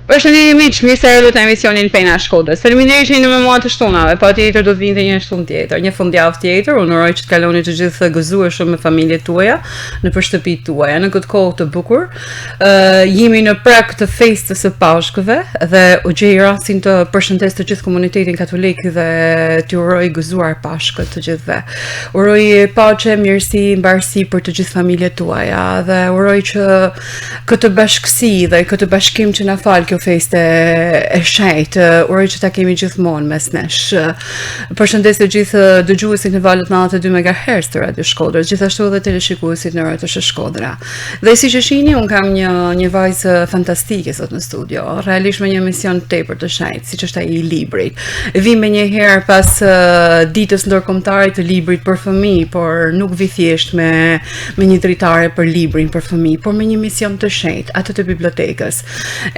Përshëndetje miq, mirë se erdhët në emisionin Pena Shkodrës. Faleminderit që jeni me mua të shtunave, patjetër do të vinte një shtunë tjetër, një fundjavë tjetër. Unë uroj që të kaloni të gjithë gëzueshëm me familjet tuaja, nëpër shtëpitë tuaja, në këtë kohë të bukur. Jemi në prag të festës së Pashkëve dhe u gjej rastin të përshëndes të gjithë komunitetin katolik dhe t'ju uroj gëzuar Pashkët të gjithëve. Uroj paqe, mirësi, mbarësi për të gjithë familjet tuaja dhe uroj që këtë bashkësi dhe këtë bashkim që na fal kjo feste e shenjtë, uroj që ta kemi gjithmonë mes nesh. Përshëndes të gjithë dëgjuesit në valët 92 MHz të Radio Shkodrës, gjithashtu edhe teleshikuesit në Radio Shkodra. Dhe siç e shihni, un kam një vajzë fantastike sot në studio, realisht me një emision tepër të shenjtë, siç është ai i librit. Vim menjëherë pas ditës ndërkombëtare të librit për fëmijë, por nuk vi thjesht me një dritare për librin për fëmijë, por me një mision të shenjtë, atë të bibliotekës.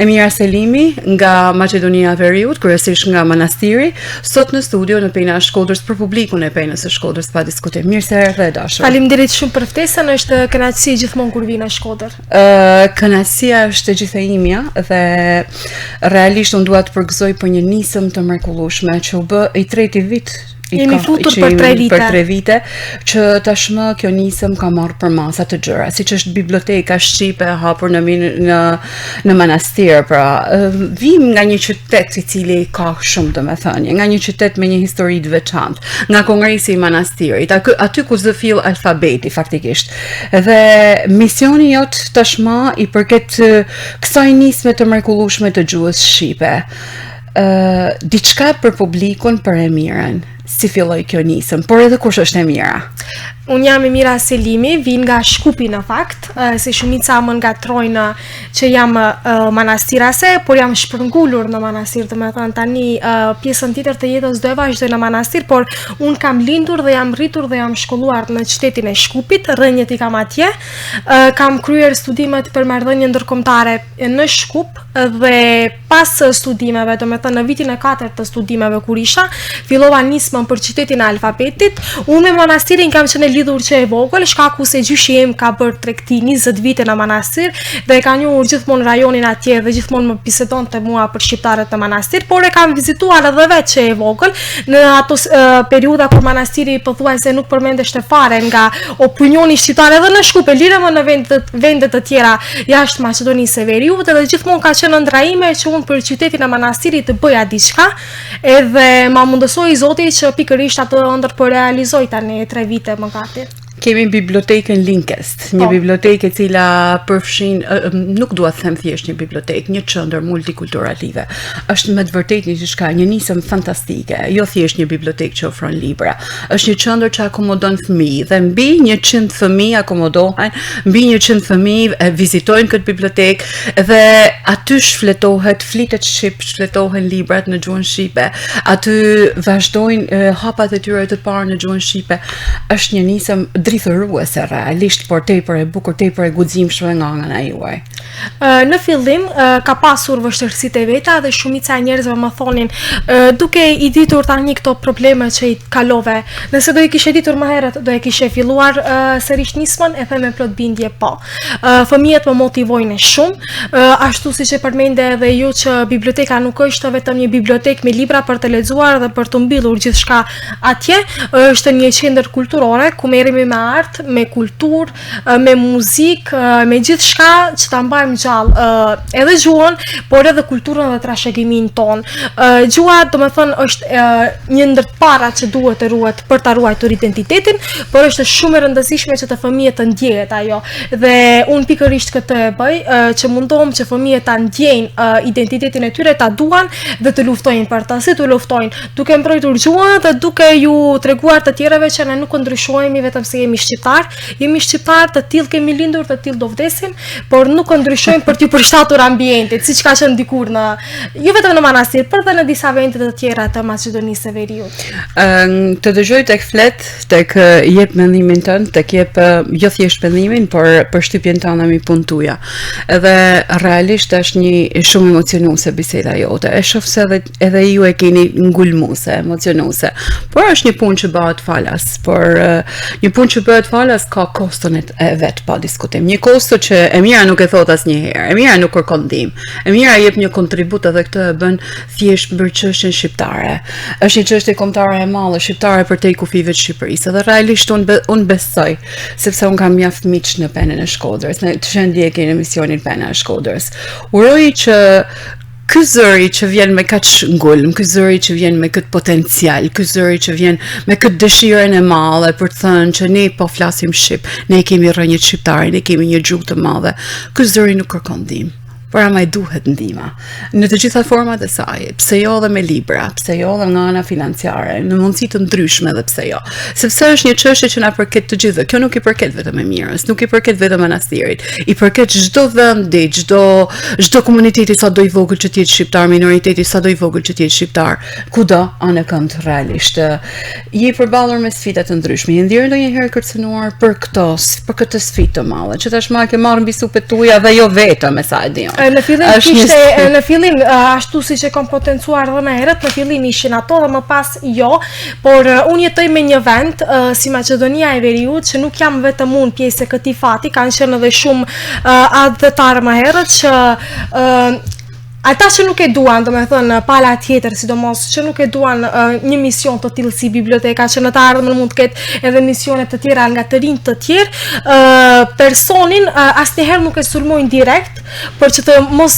Emira Selimi nga Maqedonia e Veriut, kryesisht nga manastiri, sot në studio në Pena Shkodrës për publikun e Penës së Shkodrës pa diskutim. Mirë se erdhe dashur. Faleminderit shumë për ftesën, është kënaqësi gjithmonë kur vi në Shkodër. Kënaqësia është e gjithë e imja dhe realisht unë dua të përgëzoj për një nisëm të mrekullueshme që u bë i treti vit. Jemi futur për 3 vite që tashmë kjo nisëm ka marrë për masa të gjëra, siç është biblioteka shqipe e hapur në manastir, pra vim nga një qytet i cili ka shumë domethënie, nga një qytet me një histori të veçantë, nga kongresi i manastirit, aty ku zëfill alfabeti faktikisht. Dhe misioni jot tashmë i përket kësaj nisme të mrekullueshme të gjuhës shqipe. Diçka për publikun, për e mirën. Si filloi kjo nisëm, por edhe kush është Emira? Unë jam Emira Selimi, vin nga Shkupi në fakt, se shumica më ngatrojnë që jam manastirase, por jam shpërngulur në manastir, të me thënë tani pjesën tjetër të jetës do e vazhdoj në manastir, por unë kam lindur dhe jam rritur dhe jam shkolluar në qytetin e Shkupit, rrënjët i kam atje, kam kryer studimet për marrëdhënie ndërkombëtare në Shkup dhe pas studimeve, do me thënë në vitin e 4 të studimeve kur isha, fillova nismën për qytetin e alfabetit. Unë me manastirin kam qenë lidhur që e vogël, shkaku se gjyshi im ka bërë tregti 20 vite në manastir dhe e ka njohur gjithmonë rajonin atje dhe gjithmonë më bisedonte mua për shqiptarët në manastir, por e kam vizituar edhe vetë që e vogël në ato periudha kur manastiri pothuajse nuk përmendeshte fare nga opinioni shqiptar edhe në Shkup, lirë më në vende të tjera jashtë Maqedonisë së Veriut, dhe gjithmonë ka qenë ëndra ime që unë për qytetin e manastirit të bëja diçka, edhe ma mundësoi Zoti që pikërisht atë ëndër po realizoj tani 3 vite më gati. Kemi bibliotekën Linkest, një bibliotekë e cila përfshin, nuk dua të them thjesht një bibliotekë, një qendër multikulturalive. Është me të vërtetë një diçka, një nisëm fantastike, jo thjesht një bibliotekë që ofron libra. Është një qendër që akomodon fëmijë dhe mbi 100 fëmijë akomodohen, mbi 100 fëmijë vizitojnë këtë bibliotekë dhe aty shfletohet, flitet shqip, shfletohen librat në gjuhën shqipe. Aty vazhdojnë hapat e tyre të parë në gjuhën shqipe. Është një nisëm drithëruese realisht, por tepër e bukur, tepër e guximshme nga ana juaj. Në fillim ka pasur vështirësitë e veta dhe shumica e njerëzve më thonin duke i ditur tani këto probleme që i kalove, nëse do i kishe ditur më herët do e kishe filluar sërish nismën, e them me plot bindje po. Fëmijët më motivojnë shumë, ashtu siç e përmendë edhe ju që biblioteka nuk është vetëm një bibliotekë me libra për të lexuar dhe për të mbyllur gjithçka atje, është një qendër kulturore ku merremi me art, me kulturë, me muzikë, me gjithçka që ta mbajmë gjallë, edhe gjuhën, por edhe kulturën dhe trashëgiminë tonë. Gjuha, domethënë, është një ndër të parat që duhet të ruhet për ta ruajtur identitetin, por është shumë e rëndësishme që të fëmijët të ndjehet ajo. Dhe unë pikërisht këtë e bëj, që mundohem që fëmijët ta ndjejnë identitetin e tyre, ta duan dhe të luftojnë për ta, si të luftojnë, duke mbrojtur gjuhën dhe duke ju treguar të tjerëve që ne nuk ndryshojmë vetëm se jemi shqiptar, të tillë kemi lindur, të tillë do vdesim, por nuk ndryshojmë për t'ju përshtatur ambientit, siç ka qenë dikur jo vetëm në manastir, por edhe në disa vende të tjera të Maqedonisë së Veriut. Të dëgjoj tek flet, tek jep mendimin tënd, tek jep jo thjesht mendimin, por përshtypjen tënde mi punë tuaja. Edhe realisht është një shumë emocionuese biseda jote. E shoh se edhe ju e keni ngulmuese, emocionuese. Por është një punë që bëhet falas, por një punë që bëhet falas ka koston e vet pa diskutim. Një kosto që Emira nuk e thot asnjëherë. E mira nuk kërkon ndihmë. E mira jep një kontribut edhe këtë e bën thjesht për çështjen shqiptare. Është një çështje kombëtare e madhe shqiptare për te kufive të Shqipërisë. Dhe realisht unë besoj, sepse unë kam mjaft miq në Penën e Shkodrës, në të shëndjekje në misionin Pena e Shkodrës. Uroj që ky zëri që vjen me kaq ngulm, ky zëri që vjen me këtë potencial, ky zëri që vjen me këtë dëshirën e madhe për të thënë që ne po flasim shqip, ne kemi rrënjët shqiptare, ne kemi një gjuhë të madhe. Ky zëri nuk kërkon ndihmë. Por ama i duhet ndihma në të gjitha format e saj, pse jo edhe me libra, pse jo edhe nga ana financiare, në mundësi të ndryshme edhe pse jo. Sepse është një çështje që na përket të gjithëve. Kjo nuk i përket vetëm Emirës, nuk i përket vetëm Manastirit, i përket çdo vendi, çdo komuniteti sado i vogël që të jetë shqiptar, minoriteti sado i vogël që të jetë shqiptar, kudo anë kënd realisht. Je përballur me sfida të ndryshme. Je ndjerë ndonjëherë kërcënuar për këtë sfidë të madhe, që tashmë ke marrë mbi supet tuaja dhe jo vetëm me sa e di. Në fillim ashtu siç e kam potencuar edhe më herët, në fillim ishin ato dhe më pas jo, por unë jetoj me një vend si Maqedonia e Veriut që nuk jam vetëm unë pjesë e këtij fati, kanë qenë edhe shumë adhëtarë më herët që ata që nuk e duan, domethënë pala tjetër, sidomos që nuk e duan një mision të tillë si biblioteka, që në të ardhmen mund të ketë edhe misione të tjera nga të rinj të tjerë, personin asnjëherë nuk e sulmojnë direkt, për që të mos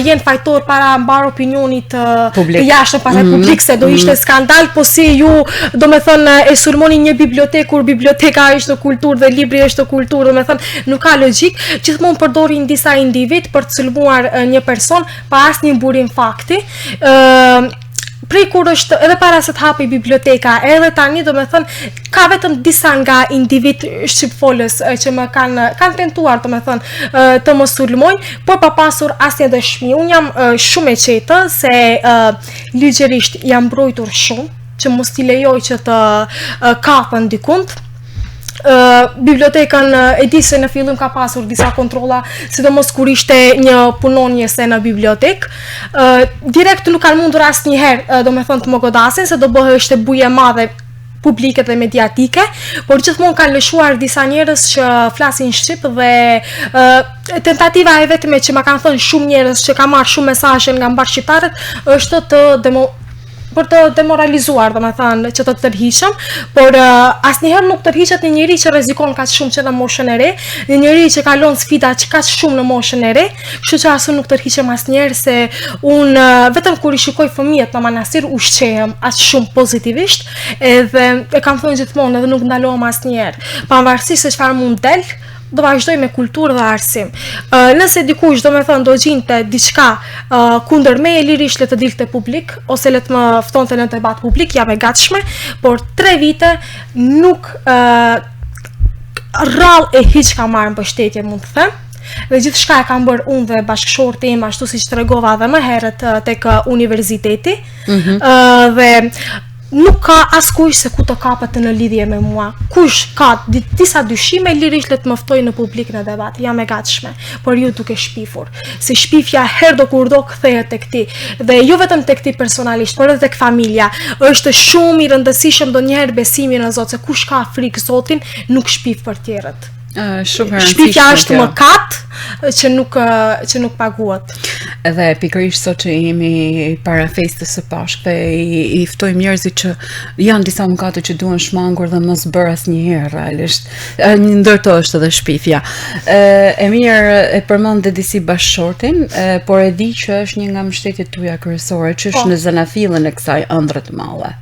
jenë fajtor para mbar opinionit të jashtëm pastaj publik, se do ishte skandal, po si ju domethënë e sulmoni një bibliotekë kur biblioteka është kulturë dhe libri është kulturë, domethënë nuk ka logjik. Gjithmonë përdorin disa individ për të sulmuar një person pa asnjë burim fakti. Prej kur është edhe para se të hapi biblioteka, edhe tani domethënë ka vetëm disa nga individ shqipfolës që më kanë tentuar domethënë të më sulmojnë, por pa pasur asnjë dëshmi. Unë jam shumë e qetë se ligjërisht jam mbrojtur shumë, që mos t'i lejoj që të kapën dikund. Bibliotekën e di se në fillim ka pasur disa kontrolla, sidomos kur ishte një punonjese në bibliotek. Direkt nuk kanë mundur asnjëherë domethënë të më godasin, se do bëhej buje e madhe publike dhe mediatike, por gjithmonë kanë lëshuar disa njerëz që flasin shqip dhe tentativa e vetme që ma kanë thënë shumë njerëz që ka marrë shumë mesazhe nga mbar shqiptarët është për të demoralizuar, domethënë që të tërhiqem, por asnjëherë nuk tërhiqet një njeri që rrezikon kaq shumë që në moshën e re, një njeri që kalon sfida që kaq shumë në moshën e re, kështu që asu nuk tërhiqem asnjëherë, se unë vetëm kur i shikoj fëmijët në manastir ushqehem aq shumë pozitivisht, edhe e kam thënë gjithmonë edhe nuk ndalohem asnjëherë, pavarësisht se çfarë mund del, do vazhdoj me kulturë dhe arsim. Nëse dikush domethënë do gjinte diçka kundër meje, lirisht le të dilte publik ose le të më ftonte në debat publik, jam e gatshme, por 3 vite nuk rrallë e hiç ka marrë mbështetje, mund të them. Dhe gjithçka e kam bërë unë dhe bashkëshorti im, ashtu siç tregova edhe më herët tek universiteti. Dhe nuk ka askush se ku të kapet në lidhje me mua. Kush ka disa dyshime, lirisht le të më ftoj në publik në debat. Jam e gatshme, por ju duke shpifur. Se shpifja herdo kurdo kthehet tek ti. Dhe jo vetëm tek ti personalisht, por edhe tek familja. Është shumë i rëndësishëm ndonjëherë besimi në Zot, se kush ka frikë Zotin nuk shpif për tjerët. Shpifja është mëkat që nuk paguhet. Edhe pikërisht sot që jemi para festës së Pashkëve, i ftojmë njerëzit që janë disa mëkate që duhen shmangur dhe mos bërë asnjëherë realisht. Një ndër to është edhe shpifja. E mirë e përmend dhe disi bashkëshortin, por e di që është një nga mbështetjet tuaja kryesore, që është në zanafillën e kësaj ëndre të madhe.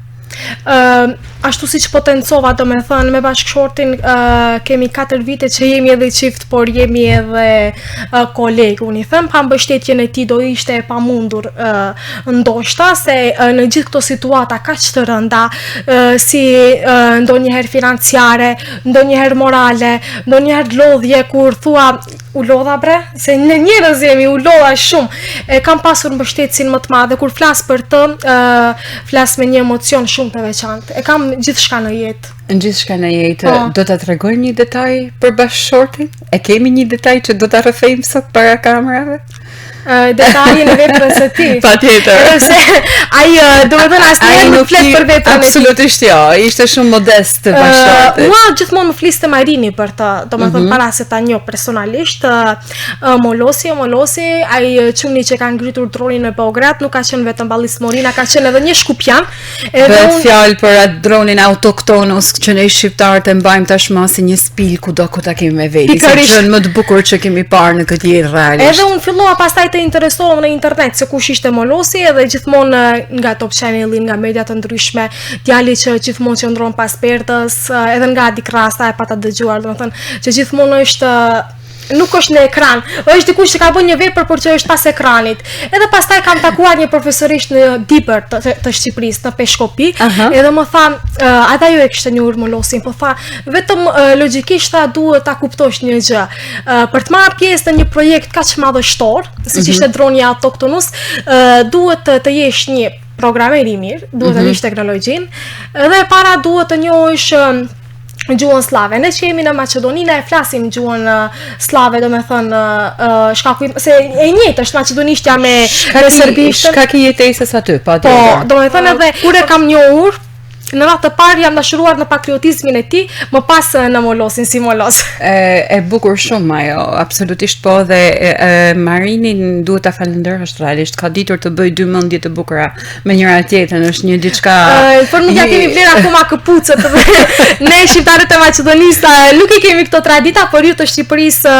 Ashtu siç potencova, domethënë me bashkëshortin kemi 4 vite që jemi edhe çift, por jemi edhe kolegë. Unë i them, pa mbështetjen e tij do ishte e pamundur ndoshta, se në gjithë këto situata kaq të rënda, si ndonjëherë financiare, ndonjëherë morale, ndonjëherë lodhje, kur thua u lodha bre, se në njerëz jemi u lodha shumë. Kam pasur mbështetësin më të madh, kur flas për të, flas me një emocion shumë të veçantë. E kam gjithçka në jetë. Në gjithçka në jetë, do ta tregojmë një detaj për bashkëshortin? E kemi një detaj që do ta rrëfejmë sot para kamerave? detajin e veprës së tij. Patjetër. Edhe pse ai domethënë asnjëherë nuk flet për veprën e tij. Absolutisht jo, ishte shumë modest bashkëtorti. Mua gjithmonë më fliste Majrini për të, domethënë para se ta njoh personalisht. Molosi, ai çuni që ka ngritur dronin në Beograd, nuk ka qenë vetëm Ballis Morina, ka qenë edhe një shkupjan. Bëhet fjalë për atë dronin autoktonos që ne shqiptarët e mbajmë tashmë si një spil kudo ku ta kemi me veti. Si gjën më të bukur që kemi parë në këtë jetë realisht. Edhe unë fillova pastaj të interesohem në internet se kush ishte Molosi, edhe gjithmonë nga Top Channel, nga media të ndryshme, djali që gjithmonë qëndron pas pertës, edhe nga Adi Krasta e pata dëgjuar, domethënë që gjithmonë është nuk është në ekran, është dikush që ka bërë një vepër por që është pas ekranit. Edhe pastaj kam takuar një profesorish në Dibër të Shqipërisë, në Peshkopi, edhe më tha, ata jo e kishte njohur Molosin, po tha, vetëm logjikisht tha duhet ta kuptosh një gjë. Për të marrë pjesë në një projekt kaq madhështor, siç ishte droni autoktonus, duhet të jesh një programer i mirë, duhet të dish teknologjinë, dhe para duhet të njohësh gjuhën slave. Ne që jemi në Maqedoni ne e flasim gjuhën slave, domethënë shkaku se e njëjtë është maqedonishtja me serbishtën. Shka ki jetesës aty, po, domethënë edhe kur e kam njohur në radhë të parë jam dashuruar në patriotizmin e tij, më pas në Molosin si Molos. E bukur shumë ajo, absolutisht po, dhe Marinin duhet ta falenderosh realisht, ka ditur të bëj dy mendje të bukura me njëra tjetrën, është një diçka. Por nuk ja kemi vlerë akoma këpucët. Ne shqiptarët e Maqedonisë nuk i kemi këto tradita, por ju të Shqipërisë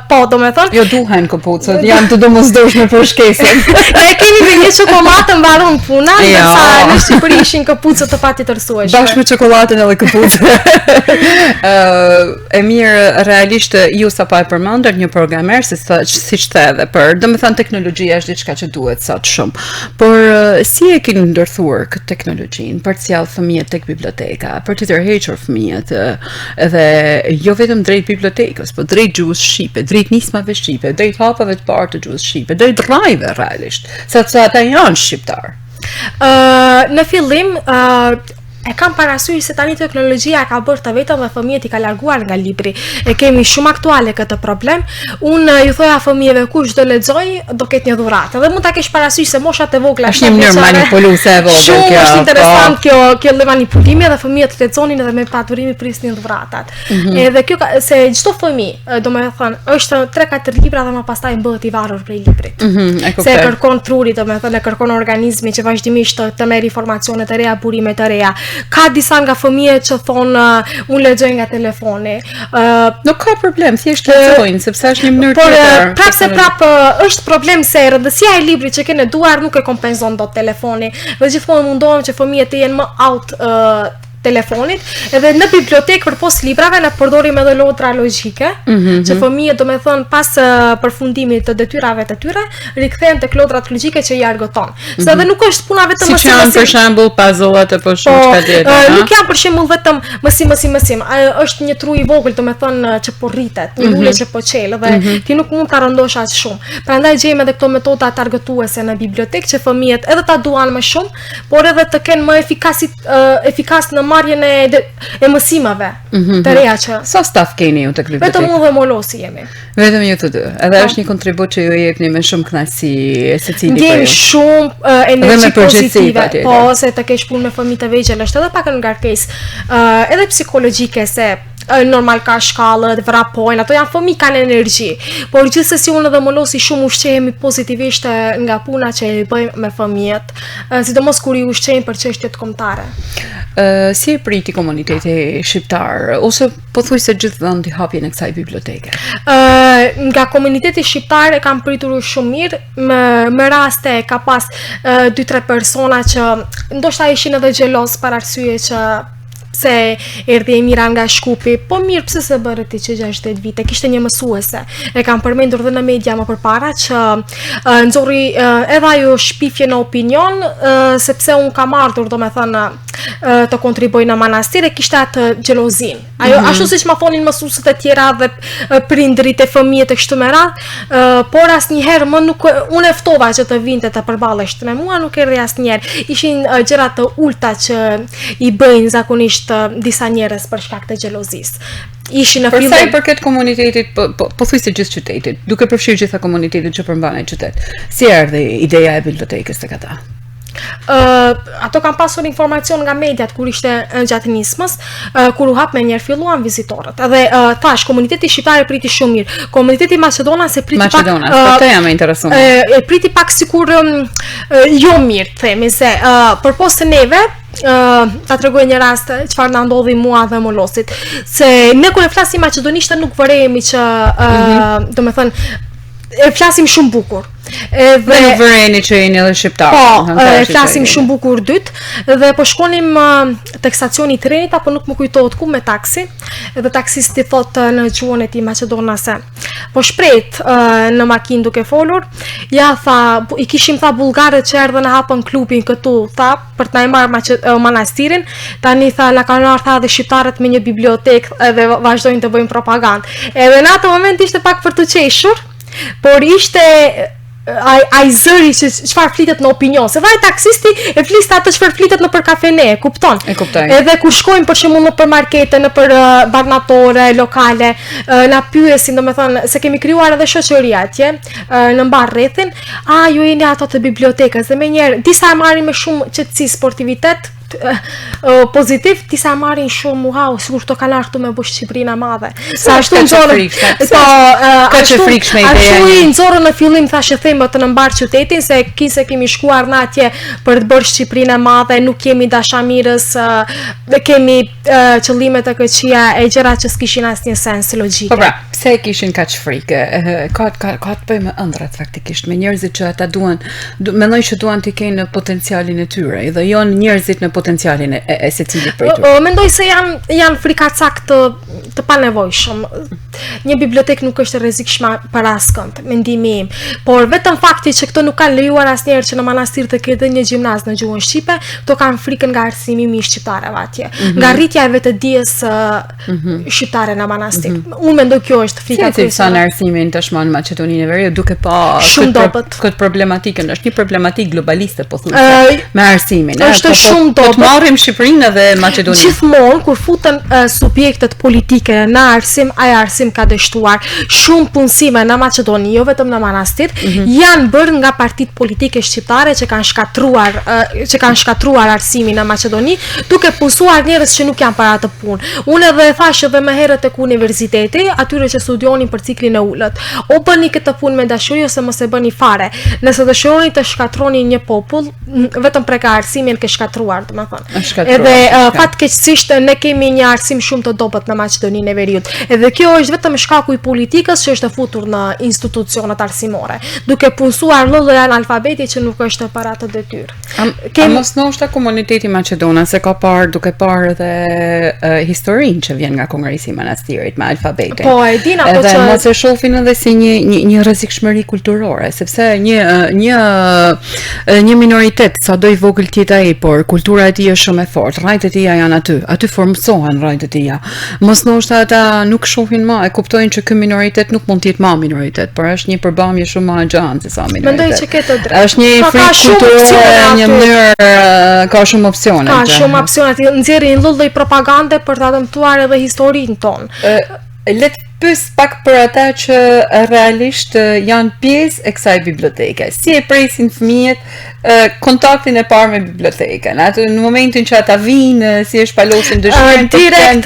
po, domethënë. Jo duhen këpucët, janë të domosdoshme për shkesën. Ne kemi me një çokoladë mbaron puna, ndërsa në Shqipëri ishin këpucët të patjetër. Bashkë me çokoladën edhe këpucë. E mirë, realisht ju sapo e përmendër një programer siç the edhe për, domethënë teknologjia është diçka që duhet sot shumë. Por si e keni ndërthuar këtë teknologjinë për të sjellë fëmijët tek biblioteka, për të tërhequr fëmijët edhe jo vetëm drejt bibliotekës, por drejt gjuhës shqipe, drejt nismave shqipe, drejt hapave të parë të gjuhës shqipe, drejt rrajve realisht, sepse ata janë shqiptar. Në fillim e kam parasysh se tani teknologjia ka bërë të vetëm dhe fëmijët i ka larguar nga libri. E kemi shumë aktuale këtë problem. Unë ju thoja fëmijëve kush do lexoj, do ketë një dhuratë. Dhe mund ta kesh parasysh se moshat e vogla është një mënyrë manipuluese e vogël kjo. Shumë është interesant kjo manipulimi dhe fëmijët lexonin edhe me paturimi prisnin dhuratat. Edhe kjo se çdo fëmijë, domethënë, është 3-4 libra dhe më pastaj bëhet i varur prej librit. Se kërkon truri, domethënë, kërkon organizmi që vazhdimisht të merr informacione të reja, burime të reja. Ka disa nga fëmijët që thonë unë lexoj nga telefoni. Nuk ka problem, thjesht lexojnë sepse është një mënyrë tjetër. Por prapse është problem se rëndësia e librit që ke në duar nuk e kompenzon dot telefoni. Dhe gjithmonë mundohem që fëmijët të jenë më out telefonit, edhe në bibliotekë përpos librave ne përdorim edhe lotra logjike, që fëmijët domethënë pas përfundimit të detyrave të tyre, rikthehen tek lodrat logjike që i argëton. Se edhe nuk është puna vetëm si janë për shembull puzzle-at apo shumë çka tjetër. Nuk janë për shembull vetëm mësim. Është një tru i vogël domethënë që po rritet, një lule që po qel dhe ti nuk mund ta rëndosh as shumë. Prandaj gjejmë edhe këto metoda argëtuese në bibliotekë që fëmijët edhe ta duan më shumë, por edhe të kenë më efikas në marrjen e mësimave të reja që. Sa staf keni ju tek biblioteka? Vetëm unë dhe Molosi jemi. Vetëm ju të dy. Edhe është një kontribut që ju jepni me shumë kënaqësi secili për ju. Ndjem shumë energji pozitive. Po, se të kesh punë me fëmijë të vegjël është edhe pak ngarkesë, edhe psikologjike se normal ka shkallët, vrapojnë, ato janë fëmijë kanë energji. Por gjithsesi unë dhe Molosi shumë ushqehemi pozitivisht nga puna që e bëjmë me fëmijët, sidomos kur i ushqejmë për çështjet kombëtare. Si e priti komuniteti shqiptar ose pothuajse gjithë vendi hapjen e kësaj biblioteke? Nga komuniteti shqiptar e kam pritur shumë mirë, me raste ka pas 2-3 persona që ndoshta ishin edhe xhelos për arsye që se erdhi Emira nga Shkupi, po mirë pse se bërë ti që 60 vite, kishte një mësuese, e kam përmendur dhe në media më përpara që nxorri edhe ajo shpifje në opinion, sepse unë kam ardhur domethënë të kontriboj në manastir e kishte atë xhelozin. Ajo ashtu siç ma thonin mësuesit e tjera dhe prindrit e fëmijët e kështu me radhë, por asnjëherë më nuk unë e ftova që të vinte të përballesht me mua, nuk erdhi asnjëherë. Ishin gjëra të ulta që i bëjnë zakonisht disa njerëz për shkak të xhelozisë. ishin në Për sa i fillim. përket komunitetit, po thuj se gjithë qytetit, duke përfshirë gjitha komunitetit që përmban në qytet. Si erdhi ideja e bibliotekës tek ata? Ato kam pasur informacion nga mediat kur ishte gjatë nismës, kur u hap me njerë filluan vizitorët. Edhe thash, komuniteti shqiptar e priti shumë mirë. Komuniteti Maqedonas e priti Maqedonas, pak po të jam e interesuar. e priti pak sikur jo mirë, themi se përpos të neve ta tregoj një rast çfarë na ndodhi mua dhe Molosit. Se ne kur e flasim maqedonisht nuk vërejemi që domethënë e flasim shumë bukur. Dhe nuk vëreni që jeni edhe shqiptar. Po, e flasim shumë bukur dytë dhe po shkonim tek stacioni i trenit apo nuk më kujtohet ku me taksi. Dhe taksisti thotë në gjuhën e tij maqedonase. Po shpret në makinë duke folur. Ja tha, i kishim tha bullgarët që erdhën e hapën klubin këtu, tha, për të na marrë manastirin. Tani tha la kanë ardhur dhe shqiptarët me një bibliotekë dhe vazhdojnë të bëjnë propagandë. Edhe në atë moment ishte pak për të qeshur, por ishte ai zëri që çfarë flitet në opinion, se vaj taksisti e fliste atë çfarë flitet në për kafene, e kupton? E kuptoj. Edhe kur shkojmë për shembull në për markete, në për barnatore lokale, na pyesin, domethënë se kemi krijuar edhe shoqëri atje, në mbar rrethin, ju jeni ato të bibliotekës, dhe menjëherë disa marrin me shumë qetësi, sportivitet, pozitiv, disa marrin shumë sikur këto kanë ardhur me bosh Shqipërinë e madhe. Sa ashtu nxorën. Ashtu i nxorën në fillim thashë them të në mbar qytetin se kemi shkuar në atje për të bërë Shqipërinë e madhe, nuk kemi dashamirës, kemi qëllime të këqija e gjëra që s'kishin asnjë sens logjike. Po pra, pse kishin kaq frikë? Ka të bëjë me ëndrat faktikisht, me njerëzit që ata mendojnë që duan të kenë potencialin e tyre, dhe jo njerëzit në potencialin e secilit prej tyre. Mendoj se janë frikacak të panevojshëm. Një bibliotekë nuk është e rrezikshme për askënd, mendimi im. Por vetëm fakti që këto nuk kanë lejuar asnjëherë që në manastir të ketë një gjimnaz në gjuhën shqipe, këto kanë frikën nga arsimimi i shqiptarëve atje. Nga rritja e vetëdijes shqiptare në manastir. Unë mendoj kjo është frika kryesore. Si son arsimin tashmë në Maqedoninë e Veriut duke pa këtë problematikën, është një problematikë globaliste pothuajse me arsimin. Është shumë dobët. Po të marrim Shqipërinë dhe Maqedoninë. Gjithmonë kur futen subjektet politike në arsim, ai arsim ka dështuar. Shumë punësime në Maqedoni, jo vetëm në manastir, janë bërë nga partitë politike shqiptare që kanë shkatruar arsimin në Maqedoni, duke punësuar njerëz që nuk janë para të punë. Unë edhe e thash edhe më herët tek universiteti, atyre që studionin për ciklin e ulët. O bëni këtë punë me dashuri ose mos e bëni fare. Nëse dëshironi të shkatroni një popull, vetëm prek arsimin ke shkatruar, domethënë. Edhe fatkeqësisht ne kemi një arsim shumë të dobët në Maqedoninë e Veriut. Edhe kjo është vetëm shkaku i politikës që është futur në institucionet arsimore, duke punësuar lëllë analfabeti që nuk është para të detyrë. A mos ndoshta komuniteti maqedonas se ka parë duke parë edhe historinë që vjen nga Kongresi i Manastirit me alfabetin. Po e din apo që edhe mos e shohin edhe si një rrezikshmëri kulturore, sepse një minoritet sado i vogël tjetë ai, por kultura e tij është shumë e fortë, rrajt e tij janë aty formohen rrajt e tij. Mos ndoshta ata nuk shohin më, e kuptojnë që ky minoritet nuk mund të jetë më minoritet, por është një përbamje shumë më agjancë se sa minoritet. Mendoj që ke të drejtë. Është një frikë kulturore, një mënyrë, ka shumë opsione. Ka shumë opsione, nxjerrin lloj propagande për ta dëmtuar edhe historinë tonë. Le të pyes pak për ata që realisht janë pjesë e kësaj biblioteke. Si e presin fëmijët kontaktin e parë me bibliotekën? Atë në momentin që ata vinë, si e shpalosin dëshirën?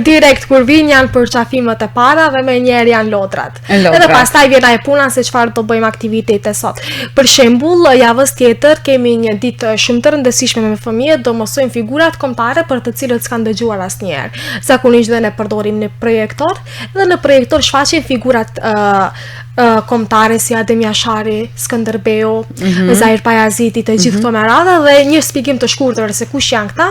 Direkt kur vinë janë për qafimet e para dhe me njerë janë lodrat. Edhe pastaj vjen ai puna se çfarë do bëjmë aktivitete sot. Për shembull, javës tjetër kemi një ditë shumë të rëndësishme me fëmijët, do mësojmë figurat kombëtare për të cilët s'kan dëgjuar asnjëherë. Zakonisht dhe ne përdorim në projektor dhe në projektor shfaqen figurat kombëtare si Adem Jashari, Skënderbeu, Zahir Pajaziti, të gjithë këto me radhë dhe një shpjegim të shkurtër se kush janë këta,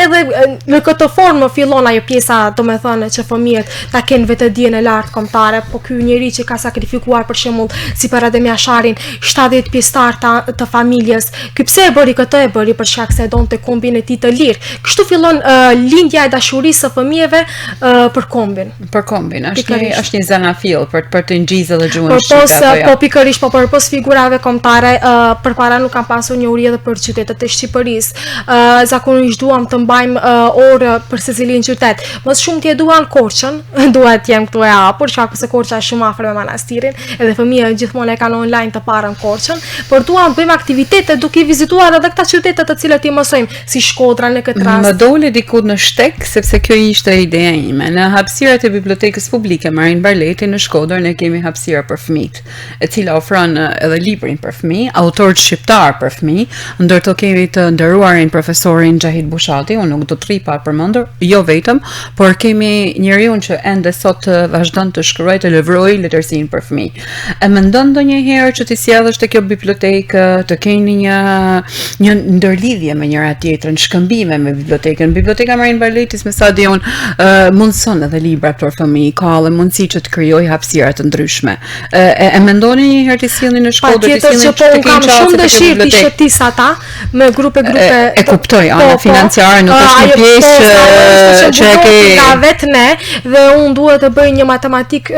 edhe në këtë formë fillon ajo pjesa, domethënë që fëmijët ta kenë vetëdijen e lartë kombëtare, po ky njeri që ka sakrifikuar për shembull si për Adem Jasharin 70 pjesëtar të familjes, ky pse e bëri këtë, e bëri për shkak se e donte kombin e tij të lirë. Kështu fillon lindja e dashurisë së fëmijëve për kombin. Për kombin, është një zanafill për të ngjizë dhe gjuhën në Shqipëri. Po pikërisht, po përpos figurave kombëtare, përpara nuk kam pasur njohuri edhe për qytetet e Shqipërisë. Zakonisht duam të mbajmë orë për secilin qytet. Më shumë ti e duan Korçën, dua të jem këtu e hapur, shkak se Korça është shumë afër me manastirin, edhe fëmijët gjithmonë e kanë online të parën Korçën, por duam të bëjmë aktivitete duke vizituar edhe këta qytete të cilat i mësojmë, si Shkodra në këtë rast. Më dole diku në Shtek, sepse kjo ishte ideja ime. Në hapësirat e bibliotekës publike Marin Barleti në Shkodër ne kemi hapësira për fëmijët, e cila ofron edhe librin për fëmijë, autorët shqiptar për fëmijë, ndërto kemi të nderuarin profesorin Xhahid Bushati, unë nuk do të rri pa përmendur, jo vetëm, por kemi njeriu që ende sot vazhdon të shkruajë të lëvrojë letërsinë për fëmijë. E mendon ndonjëherë që ti sjellësh te kjo bibliotekë, të keni një ndërlidhje me njëra tjetrën, shkëmbime me bibliotekën. Biblioteka Marin Barletis, me sa di unë, mundson edhe libra për fëmijë, ka edhe mundësi që të krijojë hapësira të ndryshme. E mendoni një herë të sillni në Shkodër, të sillni të keni kam shumë dëshirë të shëtis ata me grupe. E kuptoj, ana financiare nuk është një pjesë që e ke nga vetë ne, dhe unë duhet të bëj një matematik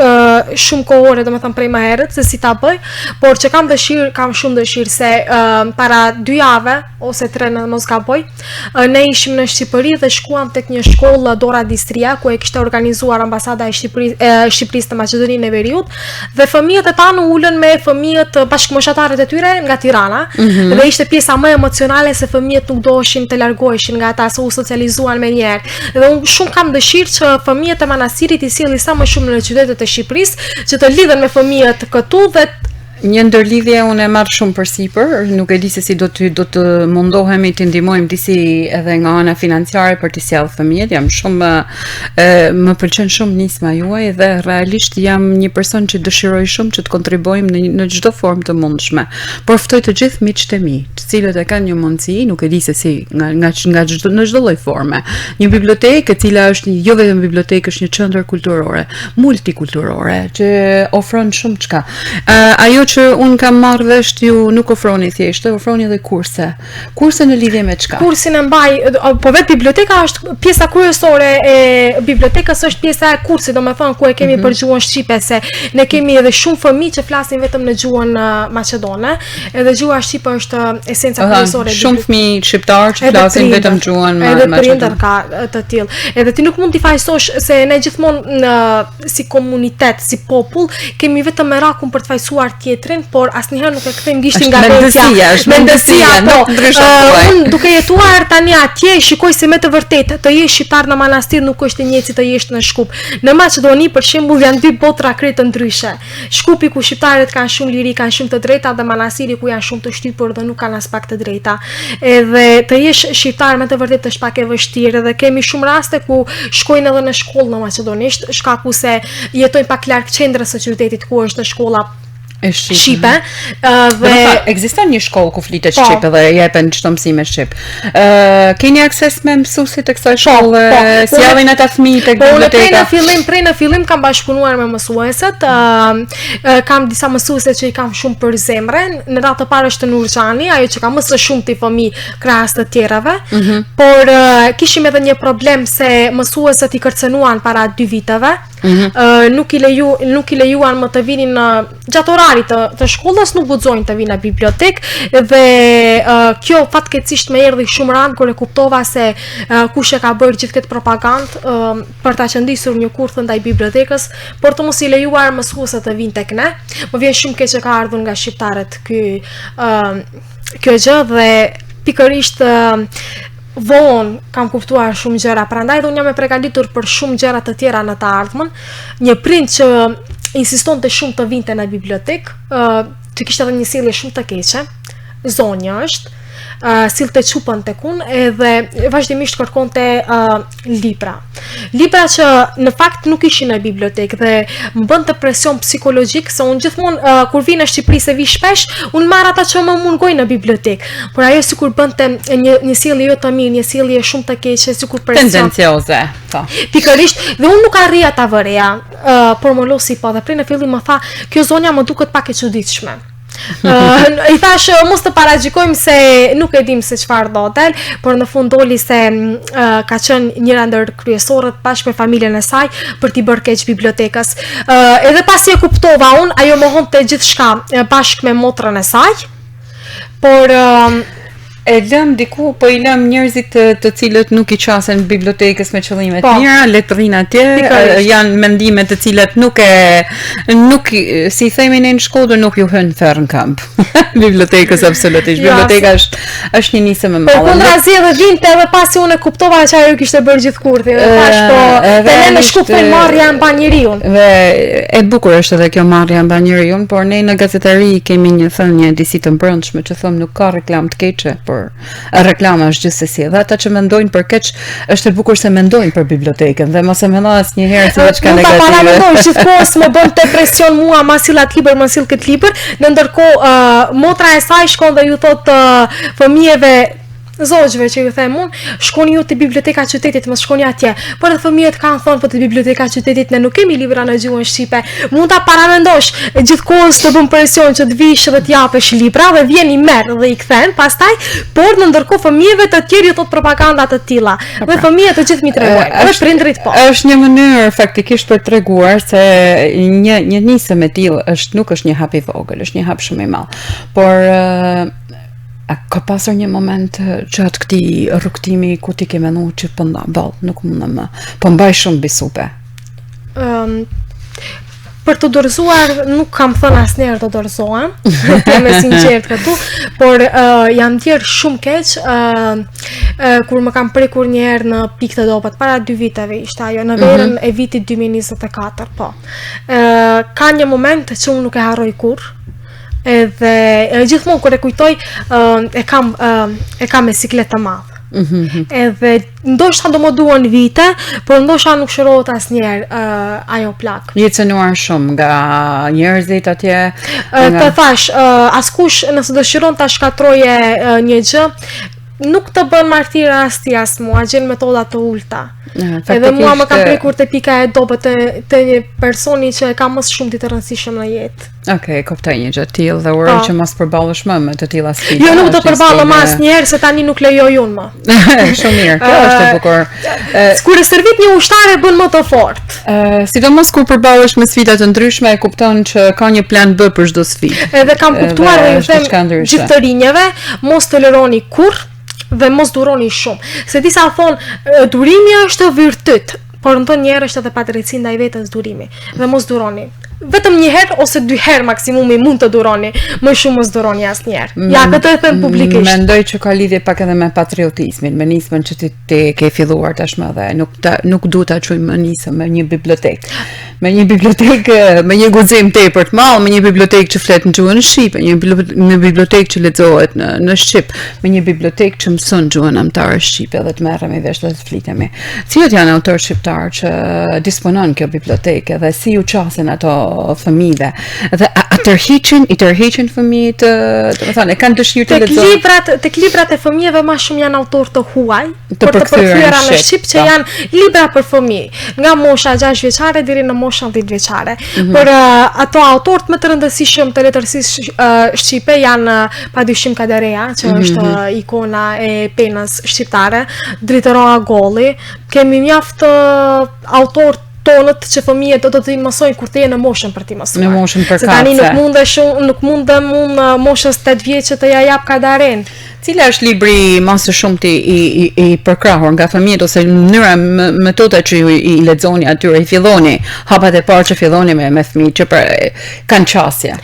shumë kohore, domethënë prej më herët se si ta bëj, por që kam shumë dëshirë se para 2 javë ose 3 në mos gaboj, ne ishim në Shqipëri dhe shkuam tek një shkollë Dora Distria, ku e kishte organizuar ambasada e Shqipërisë të Maqedoninë e Veriut, dhe fëmijët e tanë ulën me fëmijët bashkëmoshatarët e tyre nga Tirana, dhe ishte pjesa më emocionale se fëmijët nuk doheshin të largoheshin nga ata, se u socializuan me njerë. Dhe unë shumë kam dëshirë që fëmijët e manastirit i sjellin sa më shumë në qytetet e Shqipërisë, që të lidhen me fëmijët këtu dhe një ndërlidhje unë e marr shumë përsipër, nuk e di se si do të mundohemi të ndihmojmë disi edhe nga ana financiare për të sjellë fëmijët. Jam shumë më pëlqen shumë nisma juaj dhe realisht jam një person që dëshiroj shumë që të kontribuojmë në çdo formë të mundshme. Por ftoj të gjithë miqtë e mi, të cilët e kanë një mundësi, nuk e di se si nga çdo në çdo lloj forme. Një bibliotekë e cila është jo vetëm bibliotekë, është një qendër kulturore, multikulturore, që ofron shumë çka. Ajo që unë kam marrë vesh, ju nuk ofroni thjesht, ofroni edhe kurse. Kurse në lidhje me çka? Kursin e mbaj, po vetë biblioteka është pjesa kryesore e bibliotekës, është pjesa e kursit, domethënë ku e kemi për gjuhën shqipe, se ne kemi edhe shumë fëmijë që flasin vetëm në gjuhën maqedone, edhe gjuha shqipe është esenca kryesore. Shumë fëmijë shqiptar që flasin vetëm gjuhën maqedone. Edhe prindër ka të tillë. Edhe ti nuk mund t'i fajsosh se ne gjithmonë si komunitet, si popull, kemi vetëm merakun për të fajsuar tjetrin, por asnjëherë nuk e kthejmë gishtin nga vetja. Mendësia, po. Unë duke jetuar tani atje, shikoj se me të vërtetë të jesh shqiptar në manastir nuk është e njëjtë si të jesh në Shkup. Në Maqedoni, për shembull, janë 2 botra krejt të ndryshe. Shkupi ku shqiptarët kanë shumë liri, kanë shumë të drejta, dhe manastiri ku janë shumë të shtypur dhe nuk kanë as pak të drejta. Edhe të jesh shqiptar me të vërtetë është pak e vështirë, dhe kemi shumë raste ku shkojnë edhe në shkollë në maqedonisht, shkaku se jetojnë pak larg qendrës së qytetit ku është shkolla Shqipe. Dhe ekziston një shkollë ku flitet shqip dhe jepen çdo mësime shqip. Keni akses me mësuesit e kësaj shkolle? Sjellin ata fëmijë tek biblioteka? Prej në fillim kam bashkëpunuar me mësueset. Kam disa mësuese që i kam shumë për zemre. Në radhë të parë është Nurxhani, ajo që ka më së shumti fëmijë krahas të tjerave. Por kishim edhe një problem se mësueset i kërcenuan para 2 viteve. Nuk i lejuan më të vinin gjatë orarit të shkollës, nuk guxojnë të vinë në bibliotekë, dhe kjo fatkeqësisht më erdhi shumë rand kur e kuptova se kush e ka bërë gjithë këtë propagandë për ta qëndisur një kurthë ndaj bibliotekës, por të mos i lejuar mësuesët të vinë tek ne. Më vjen shumë keq që ka ardhur nga shqiptarët kjo gjë, dhe pikërisht vonë kam kuptuar shumë gjëra, prandaj dhe unë jam e përgatitur për shumë gjëra të tjera në të ardhmen. Një prind që insistonte shumë të vinte në bibliotekë, që kishte edhe një sjellje shumë të keqe, zonjë është, sillte çupën tek unë, edhe vazhdimisht kërkonte libra. Libra që në fakt nuk ishin në bibliotekë, dhe më bënte presion psikologjik, se unë gjithmonë kur vi në Shqipëri, se vi shpesh, unë marr ata që më mungojnë në bibliotekë. Por ajo sikur bënte një sjellje jo të mirë, një sjellje shumë të keqe, sikur presion tendencioze. Po. Pikërisht, dhe unë nuk arrija ta vëreja, por më losi po, dhe prej në fillim më tha, kjo zonja më duket pak e çuditshme. I thash mos të paragjikojmë se nuk e dim se çfarë do del, por në fund doli se ka qenë njëra ndër kryesorët bashkë me familjen e saj për t'i bërë keq bibliotekës. Edhe pasi e kuptova unë, ajo mohonte gjithçka bashkë me motrën e saj, por e lëm diku, po i lëm njerëzit të cilët nuk i qasen bibliotekës me qëllime të mira, le të rrinë atje, janë mendime të cilat nuk si themi ne në Shkodër, nuk ju hën ferr në kamp. Bibliotekës absolutisht. Biblioteka është një nisë më madhe. Po kundrazi edhe vinte edhe pasi unë e kuptova që ajo kishte bërë gjithë kurthi. Dhe thash po, te ne në shkuptojnë marrja në banjeriun. Dhe e bukur është edhe kjo marrja në banjeriun, por ne në gazetari kemi një thënie disi të mbrëmshme që thon nuk ka reklam të keqe, por reklama është gjithsesi. Dhe ata që mendojnë për keq, është e bukur se mendojnë për bibliotekën dhe mos e mendon asnjëherë se diçka negative. Nuk ta paramendoj gjithkohës më bën depresion mua, ma sill atë libër, ma sill këtë libër, në ndërkohë motra e saj shkon dhe ju thot fëmijëve zogjve që ju them unë, shkoni ju te biblioteka e qytetit, mos shkoni atje. Por edhe fëmijët kanë thonë po te biblioteka e qytetit ne nuk kemi libra në gjuhën shqipe. Mund ta paramendosh gjithkohës të bën presion që të vish dhe të japësh libra dhe vjen i merr dhe i kthen pastaj, por në ndërkohë fëmijëve të tjerë ju thot propaganda të tilla. Dhe fëmijët të gjithë mi tregojnë, edhe prindrit po. Është një mënyrë faktikisht për treguar se një nisëm e tillë nuk është një hap i vogël, është një hap shumë i madh. Por ka pasur një moment që atë këti rrugtimi ku ti ke menu që pënda, nuk mundë më, po mbaj shumë bisupe. Për të dorëzuar, nuk kam thënë asnjëherë të dorëzohem, të me sinqert këtu, por jam tjerë shumë keq, kur më kam prekur njëherë në pikë të dobët, para 2 viteve ishte ajo, në verën e vitit 2024, po. Ka një moment që unë nuk e harroj kurrë, edhe gjithmonë kur e kujtoj e kam me sikletë të madhe. Edhe ndoshta do më duan vite, por ndoshta nuk shërohet asnjëherë ajo plak. Je cënuar shumë nga njerëzit atje. Të thash, askush nëse dëshiron ta shkatroje një gjë, nuk të bën martirë as ti as mua, gjen metoda të ulta. Edhe mua më kam prekur te pika e dobët të një personi që e ka më shumë ditë të rëndësishëm në jetë. Okej, kuptoj një gjë të tillë dhe uroj që mos përballesh më me të tilla sfida. Jo, nuk do përballem asnjëherë se tani nuk lejoj unë më. Shumë mirë, kjo është e bukur. Kur e servit një ushtare bën më të fortë. Sidomos kur përballesh me sfida të ndryshme, e kupton që ka një plan B për çdo sfidë. Edhe kam kuptuar dhe ju them gjithë të rinjeve, mos toleroni kurrë dhe mos duroni shumë. Se disa thonë, durimi është virtyt, por ndonjëherë është edhe padrejtësi ndaj vetes durimi. Dhe mos duroni. Vetëm një herë ose 2 herë maksimumi mund të duroni, më shumë mos duroni asnjëherë. Ja, këtë e them publikisht. Mendoj që ka lidhje pak edhe me patriotizmin, me nismën që ti ke filluar tashmë dhe nuk duhet ta çojmë nisëm me një bibliotekë. Me një bibliotekë, me një guxim tepër të madh, me një bibliotekë që flet në gjuhën shqipe, një bibliotekë që lexohet në shqip, me një bibliotekë që mëson gjuhën amtare shqipe dhe të merremi vesh dhe të flitemi. Cilët janë autorë shqiptar që disponon kjo bibliotekë dhe si u qasen ato fëmijëve dhe i tërhiqin fëmijët, domethënë e kanë dëshirë të lexojnë. Tek librat e fëmijëve më shumë janë autorë të huaj, për të përkthyera në shqip që janë libra për fëmijë, nga mosha 6 vjeçare deri në moshën 10 vjeçare. Por ato autorët më të rëndësishëm të letërsisë shqipe janë padyshim Kadereja, që është ikona e penës shqiptare, Dritoroa Golli, kemi mjaft autorë tonët që fëmijët do të mësojnë kur të jenë në moshën për t'i mësuar. Në moshën për se tani nuk mundem unë moshës 8 vjeç që të ja jap Kadaren. Cila është libri më së shumti i përkrahur nga fëmijët ose mënyra metoda që ju i lexoni atyre, i filloni hapat e parë që filloni me fëmijë që kanë qasje?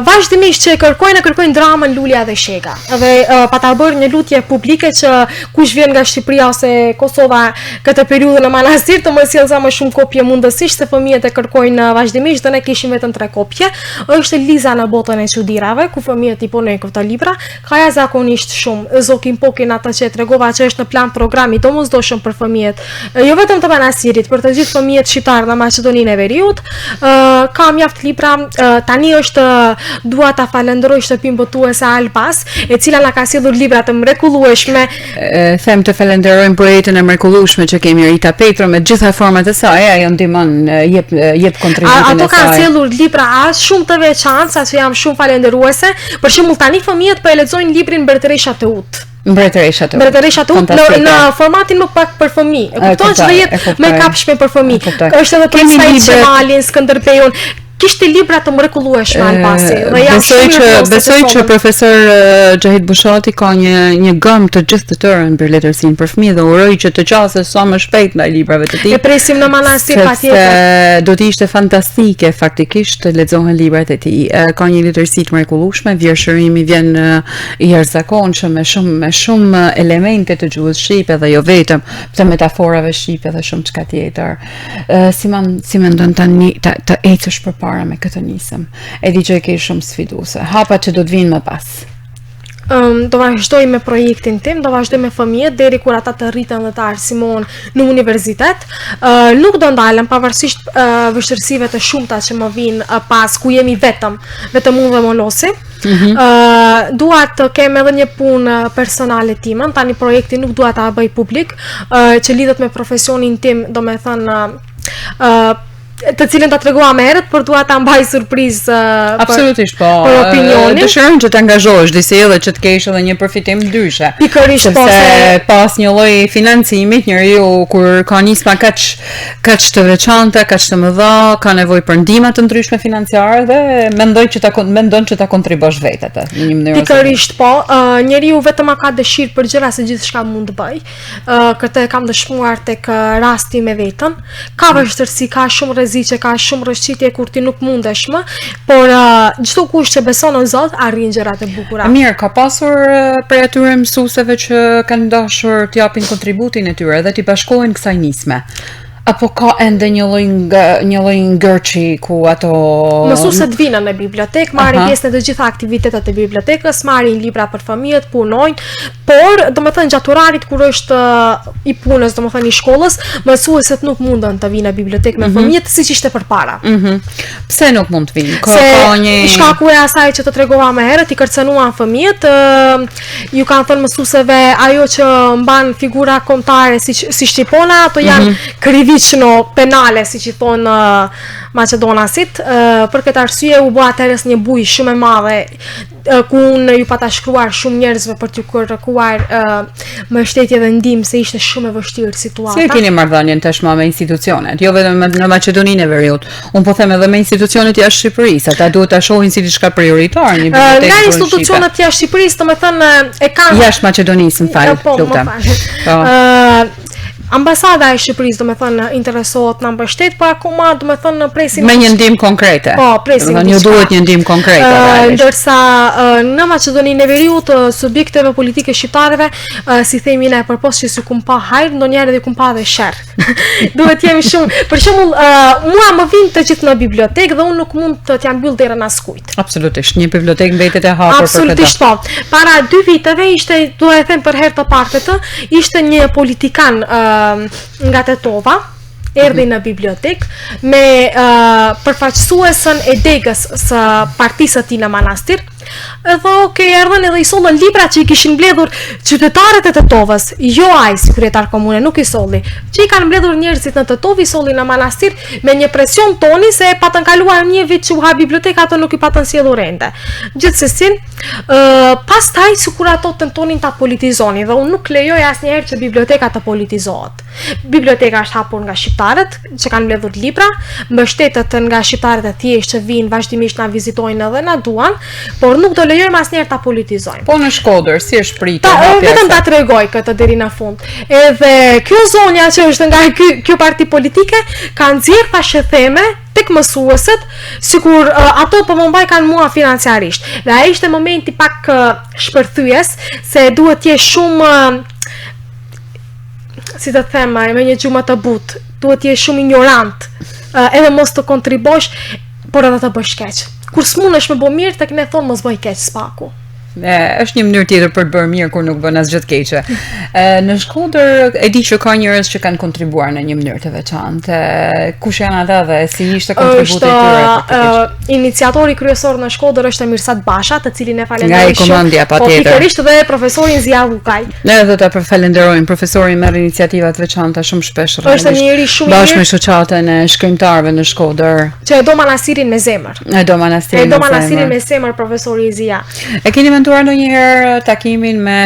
Vazhdimisht që kërkojnë dramën Lulja dhe Shega. Dhe pa ta bërë një lutje publike që kush vjen nga Shqipëria ose Kosova këtë periudhë në manastir të mos sjellë sa më shumë kopje mundësisht, se fëmijët e kërkojnë vazhdimisht dhe ne kishim vetëm 3 kopje. Është Liza në botën e çuditërave ku fëmijët i punojnë këto libra. Kaja zakonisht është shumë zokin pokin ata që e tregova që është në plan programi domosdoshëm për fëmijët. Jo vetëm të banasirit, për të gjithë fëmijët shqiptarë në Maqedoninë e Veriut. Ka mjaft libra, tani është dua ta falenderoj shtëpinë botuese Albas, e cila na ka sjellur libra të mrekullueshme. Them të falenderojmë projektin e mrekullueshme që kemi Rita Petro me gjitha format e saj, ajo ndihmon jep kontributin e saj. Ato kanë sjellur libra as shumë të veçantë, që jam shumë falenderuese. Për shembull tani fëmijët po e lexojnë librin Mbretëresha të Ut. Mbretëresha të Ut në formatin më pak për fëmijë. E kupton që do jetë më kapshme për fëmijë. Është edhe për Said Shemalin, Skënderbeun. Kishte libra të mrekullueshme Albasi. Besoj që profesor Xhahid Bushati ka një gëm të gjithë të tërë në letërsinë për fëmijë dhe uroj që të qaset sa më shpejt ndaj librave të tij. E presim në manastir patjetër. Do të ishte fantastike faktikisht të lexohen librat e tij. Ka një letërsi të mrekullueshme, vjershërimi vjen i jashtëzakonshëm me shumë elemente të gjuhës shqipe dhe jo vetëm të metaforave shqipe dhe shumë çka tjetër. Si mendon tani të ecësh përpara me këtë nisëm? E di që e ke shumë sfiduese. Hapa që do të vinë më pas. Do vazhdoj me projektin tim, do vazhdoj me fëmijët deri kur ata të rriten dhe të arsimon në universitet. Nuk do ndalem pavarësisht vështirësive të shumta që më vinë pas, ku jemi vetëm unë dhe Molosi. Dua të kem edhe një punë personale time, tani projekti nuk dua ta bëj publik, që lidhet me profesionin tim, domethënë të cilën ta tregova më herët, por dua ta mbaj surprizë absolutisht po. Për opinionin. Dëshirojmë që të angazhohesh disi edhe që të kesh edhe një përfitim ndryshe. Pikërisht po, se pas një lloj financimit, njeriu kur ka nisma kaq të veçanta, kaq të mëdha, ka nevojë për ndihma të ndryshme financiare dhe mendon që ta kontribosh vetë atë në një mënyrë. Pikërisht po, njeriu vetëm ka dëshirë për gjëra se gjithçka mund të bëj. Këtë e kam dëshmuar tek rasti me veten. Ka vështirësi, ka shumë rreziqe, ka shumë rrëshqitje kur ti nuk mundesh më, por çdo kush që beson në Zot arrin gjërat e bukura. Mirë, ka pasur prej atyre mësuesve që kanë dashur të japin kontributin e tyre dhe t'i bashkohen kësaj nisme. Apo ka ende një lloj ngërçi ku ato mësuesit vinë në bibliotekë, marrin pjesë në të gjitha aktivitetet e bibliotekës, marrin libra për fëmijët, punojnë, por domethënë gjatë orarit kur është i punës, domethënë i shkollës, mësuesit nuk mundën të vinë në bibliotekë me fëmijët siç ishte përpara. Pse nuk mund të vinë? Ka një shkaku i asaj që të tregova më herët, i kërcënuan fëmijët, ju kanë thënë mësuesve ajo që mban figura kombëtare si shqipona, ato janë krivično penale, siç i thonë Maqedonasit. Për këtë arsye u bë atëherës një bujë shumë e madhe ku unë ju pata shkruar shumë njerëzve për t'ju kërkuar mbështetje dhe ndihmë se ishte shumë e vështirë situata. Si e keni marrëdhënien tashmë me institucionet, jo vetëm në Maqedoninë e Veriut. Unë po them edhe me institucionet jashtë Shqipërisë, ata duhet ta shohin si diçka prioritar në bibliotekë. Nga institucionet jashtë Shqipërisë, domethënë e kanë jashtë Maqedonisë, më fal, lutem. Ambasada e Shqipërisë domethënë interesohet na mbështet, por akoma domethënë presim me një ndihmë konkrete. Po, presim. Ju duhet një ndihmë konkrete. Ndërsa në Maqedoninë e Veriut subjekteve politike shqiptarëve, si themi ne, përpos që si kum pa hajër, ndonjëherë edhe kum pa dhe sherr. Duhet jemi shumë. Për shembull, mua më vin të gjithë në bibliotekë dhe unë nuk mund të t'ja mbyll derën askujt. Absolutisht, një bibliotekë mbetet e hapur për këtë. Absolutisht po. Para 2 viteve ishte, dua e them për herë të parë këtë, ishte një politikan nga Tetova, erdhi në bibliotek me përfaqësuesën e degës së partisë së tij në manastir. Edhe erdhën edhe i sollën libra që i kishin mbledhur qytetarët e Tetovës, jo ai si kryetar komune, nuk i solli. Që i kanë mbledhur njerëzit në Tetovë, i sollin në manastir me një presion toni se patën kaluar një vit që u ha biblioteka, ato nuk i patën sjellur ende. Gjithsesi, pastaj sikur ato tentonin ta politizonin dhe unë nuk lejoj asnjëherë që biblioteka të politizohet. Biblioteka është hapur nga shqiptarët që kanë mbledhur libra, mbështetet nga shqiptarët e thjeshtë që vinë vazhdimisht na vizitojnë edhe na duan, por nuk do lejojmë asnjëherë ta politizojmë. Po në Shkodër si është pritur? Vetëm ta tregoj këtë deri në fund. Edhe kjo zonja që është nga kjo parti politike ka nxjerr thashëtheme tek mësuesit, sikur ato po më mbaj kanë mua financiarisht. Dhe ai ishte momenti pak shpërthyes se duhet të jesh shumë si të them, me një gjumë të butë, duhet të jesh shumë ignorant, edhe mos të kontribosh, por edhe të bësh keq. Kur s'mundesh me bë mirë, tek ne thon mos bëj keq s'paku. Është një mënyrë tjetër për të bërë mirë kur nuk bën asgjë të keqe. Në Shkodër e di që ka njerëz që kanë kontribuar në një mënyrë të veçantë. Kush janë ata dhe si ishte kontributi i tyre? Iniciatori kryesor në Shkodër është Mirsat Basha, të cilin e Nga falenderoj i komandja, patjetër. Po pikërisht dhe profesorin Zia Vukaj. Ne do ta falenderojmë profesorin, merr iniciativa të veçanta shumë shpesh. Është një njeri shumë i bashkë me shoqatën e shkrimtarëve në Shkodër. Që e do manastirin me zemër. E do manastirin me zemër profesori Zia. E keni mentuar ndonjëherë takimin me